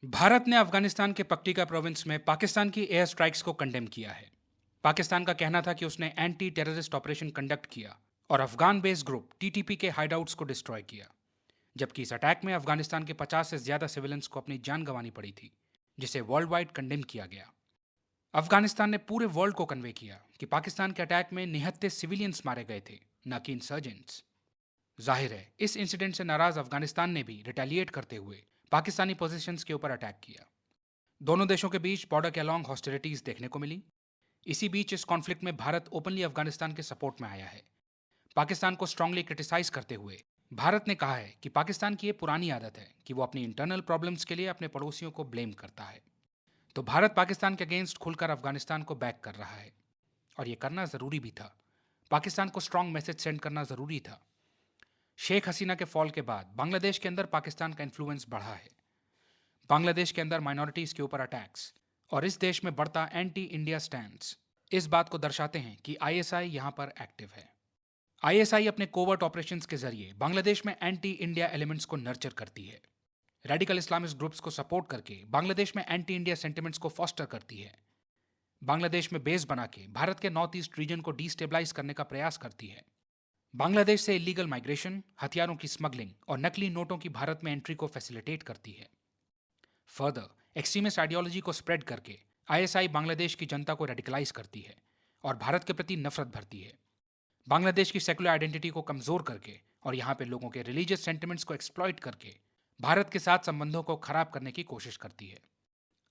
भारत ने अफगानिस्तान के पक्टिका प्रोविंस में पाकिस्तान की एयर स्ट्राइक्स को कंडेम किया है। पाकिस्तान का कहना था कि उसने एंटी टेररिस्ट ऑपरेशन कंडक्ट किया और अफगान बेस्ड ग्रुप टीटीपी के हाइडआउट्स को डिस्ट्रॉय किया। जबकि इस अटैक में अफगानिस्तान के 50 से ज्यादा सिविलियंस को अपनी जान गंवानी पड़ी थी, जिसे वर्ल्ड वाइड कंडेम किया गया। अफगानिस्तान ने पूरे वर्ल्ड को कन्वे किया कि पाकिस्तान के अटैक में निहत्थे सिविलियंस मारे गए थे, न कि इंसर्जेंट्स। जाहिर है, इस इंसिडेंट से नाराज अफगानिस्तान ने भी रिटेलिएट करते हुए पाकिस्तानी पोजीशंस के ऊपर अटैक किया। दोनों देशों के बीच बॉर्डर के अलोंग हॉस्टिलिटीज देखने को मिली। इसी बीच इस कॉन्फ्लिक्ट में भारत ओपनली अफगानिस्तान के सपोर्ट में आया है। पाकिस्तान को स्ट्रांगली क्रिटिसाइज करते हुए भारत ने कहा है कि पाकिस्तान की ये पुरानी आदत है कि वो अपनी इंटरनल प्रॉब्लम्स के लिए अपने पड़ोसियों को ब्लेम करता है। तो भारत पाकिस्तान के अगेंस्ट खुलकर अफगानिस्तान को बैक कर रहा है, और ये करना जरूरी भी था। पाकिस्तान को स्ट्रांग मैसेज सेंड करना जरूरी था। शेख हसीना के फॉल के बाद बांग्लादेश के अंदर पाकिस्तान का इन्फ्लुएंस बढ़ा है। बांग्लादेश के अंदर माइनॉरिटीज के ऊपर अटैक्स और इस देश में बढ़ता एंटी इंडिया स्टैंड्स इस बात को दर्शाते हैं कि आईएसआई यहां पर एक्टिव है। आईएसआई अपने कोवर्ट ऑपरेशंस के जरिए बांग्लादेश में एंटी इंडिया एलिमेंट्स को नर्चर करती है। रेडिकल इस्लामिस्ट ग्रुप्स को सपोर्ट करके बांग्लादेश में एंटी इंडिया सेंटिमेंट्स को फॉस्टर करती है। बांग्लादेश में बेस बना के भारत के नॉर्थ ईस्ट रीजन को डिस्टेबलाइज करने का प्रयास करती है। बांग्लादेश से इलीगल माइग्रेशन, हथियारों की स्मगलिंग और नकली नोटों की भारत में एंट्री को फैसिलिटेट करती है। फर्दर, एक्सट्रीमिस्ट आइडियोलॉजी को स्प्रेड करके आईएसआई बांग्लादेश की जनता को रेडिकलाइज करती है और भारत के प्रति नफरत भरती है। बांग्लादेश की सेकुलर आइडेंटिटी को कमजोर करके और यहाँ पे लोगों के रिलीजियस सेंटिमेंट्स को एक्सप्लॉइट करके भारत के साथ संबंधों को खराब करने की कोशिश करती है।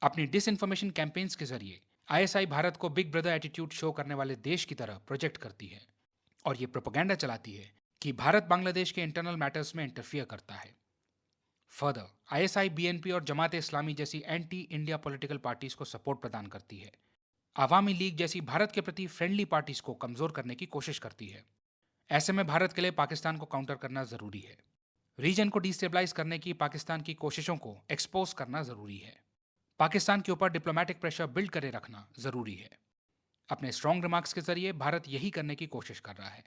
अपनी डिसइंफॉर्मेशन कैंपेन्स के जरिए आईएसआई भारत को बिग ब्रदर एटीट्यूड शो करने वाले देश की तरह प्रोजेक्ट करती है और ये प्रोपेगेंडा चलाती है कि भारत बांग्लादेश के इंटरनल मैटर्स में इंटरफियर करता है। फर्दर, आईएसआई बीएनपी और जमात इस्लामी जैसी एंटी इंडिया पॉलिटिकल पार्टीज को सपोर्ट प्रदान करती है। आवामी लीग जैसी भारत के प्रति फ्रेंडली पार्टीज को कमजोर करने की कोशिश करती है। ऐसे में भारत के लिए पाकिस्तान को काउंटर करना जरूरी है। रीजन को डिस्टेबलाइज करने की पाकिस्तान की कोशिशों को एक्सपोज करना जरूरी है। पाकिस्तान के ऊपर डिप्लोमेटिक प्रेशर बिल्ड करे रखना जरूरी है। अपने स्ट्रॉन्ग रिमार्क्स के जरिए भारत यही करने की कोशिश कर रहा है।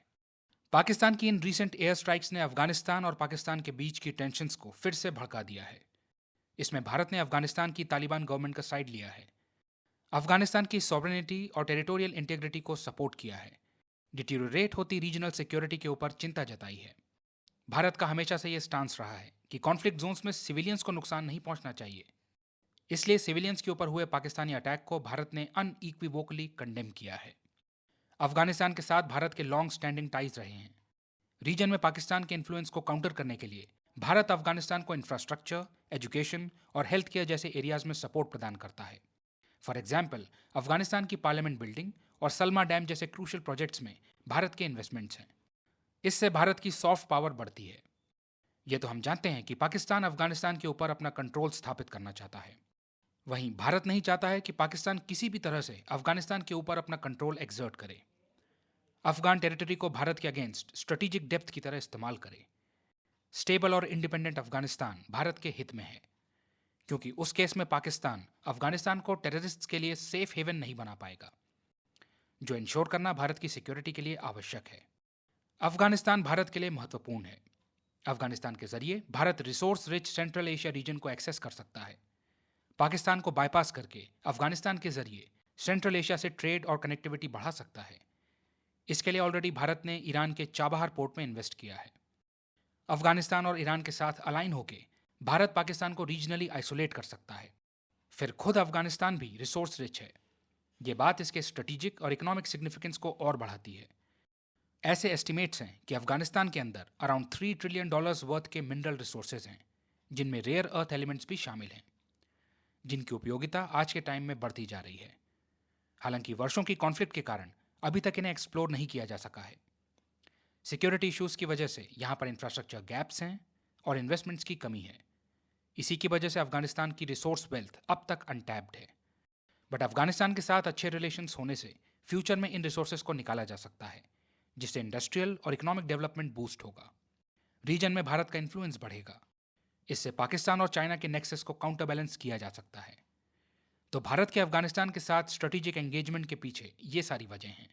पाकिस्तान की इन रीसेंट एयर स्ट्राइक्स ने अफगानिस्तान और पाकिस्तान के बीच की टेंशन्स को फिर से भड़का दिया है। इसमें भारत ने अफगानिस्तान की तालिबान गवर्नमेंट का साइड लिया है। अफगानिस्तान की सॉवरेनिटी और टेरिटोरियल इंटीग्रिटी को सपोर्ट किया है। डिटीरियोरेट होती रीजनल सिक्योरिटी के ऊपर चिंता जताई है। भारत का हमेशा से यह स्टांस रहा है कि कॉन्फ्लिक्ट जोन्स में सिविलियंस को नुकसान नहीं पहुंचना चाहिए। इसलिए सिविलियंस के ऊपर हुए पाकिस्तानी अटैक को भारत ने अनइक्विवोकली कंडेम किया है। अफगानिस्तान के साथ भारत के लॉन्ग स्टैंडिंग टाइज रहे हैं। रीजन में पाकिस्तान के इन्फ्लुएंस को काउंटर करने के लिए भारत अफगानिस्तान को इंफ्रास्ट्रक्चर, एजुकेशन और हेल्थ केयर जैसे एरियाज में सपोर्ट प्रदान करता है। फॉर एग्जाम्पल, अफगानिस्तान की पार्लियामेंट बिल्डिंग और सलमा डैम जैसे क्रूशल प्रोजेक्ट्स में भारत के इन्वेस्टमेंट्स हैं। इससे भारत की सॉफ्ट पावर बढ़ती है। यह तो हम जानते हैं कि पाकिस्तान अफगानिस्तान के ऊपर अपना कंट्रोल स्थापित करना चाहता है। वहीं भारत नहीं चाहता है कि पाकिस्तान किसी भी तरह से अफगानिस्तान के ऊपर अपना कंट्रोल एक्सर्ट करे, अफगान टेरिटरी को भारत के अगेंस्ट स्ट्रेटेजिक डेप्थ की तरह इस्तेमाल करे। स्टेबल और इंडिपेंडेंट अफगानिस्तान भारत के हित में है, क्योंकि उस केस में पाकिस्तान अफगानिस्तान को टेररिस्ट्स के लिए सेफ हेवन नहीं बना पाएगा, जो इंश्योर करना भारत की सिक्योरिटी के लिए आवश्यक है। अफगानिस्तान भारत के लिए महत्वपूर्ण है। अफगानिस्तान के जरिए Bharat resource rich central Asia region को एक्सेस कर सकता है। पाकिस्तान को बाईपास करके अफगानिस्तान के जरिए सेंट्रल एशिया से ट्रेड और कनेक्टिविटी बढ़ा सकता है। इसके लिए ऑलरेडी भारत ने ईरान के चाबहार पोर्ट में इन्वेस्ट किया है। अफगानिस्तान और ईरान के साथ अलाइन होकर भारत पाकिस्तान को रीजनली आइसोलेट कर सकता है। फिर खुद अफगानिस्तान भी रिसोर्स रिच है। ये बात इसके स्ट्रेटेजिक और इकोनॉमिक सिग्निफिकेंस को और बढ़ाती है। ऐसे एस्टिमेट्स हैं कि अफगानिस्तान के अंदर अराउंड $3 ट्रिलियन वर्थ के मिनरल रिसोर्सेज हैं, जिनमें रेयर अर्थ एलिमेंट्स भी शामिल हैं, जिनकी उपयोगिता आज के टाइम में बढ़ती जा रही है। हालांकि वर्षों की कॉन्फ्लिक्ट के कारण अभी तक इन्हें एक्सप्लोर नहीं किया जा सका है। सिक्योरिटी इश्यूज की वजह से यहाँ पर इंफ्रास्ट्रक्चर गैप्स हैं और इन्वेस्टमेंट्स की कमी है। इसी की वजह से अफगानिस्तान की रिसोर्स वेल्थ अब तक अनटैप्ड है। बट अफगानिस्तान के साथ अच्छे रिलेशंस होने से फ्यूचर में इन रिसोर्सेज को निकाला जा सकता है, जिससे इंडस्ट्रियल और इकोनॉमिक डेवलपमेंट बूस्ट होगा। रीजन में भारत का इन्फ्लुएंस बढ़ेगा। इससे पाकिस्तान और चाइना के नेक्सस को काउंटर बैलेंस किया जा सकता है। तो भारत के अफगानिस्तान के साथ स्ट्रेटेजिक एंगेजमेंट के पीछे ये सारी वजह हैं।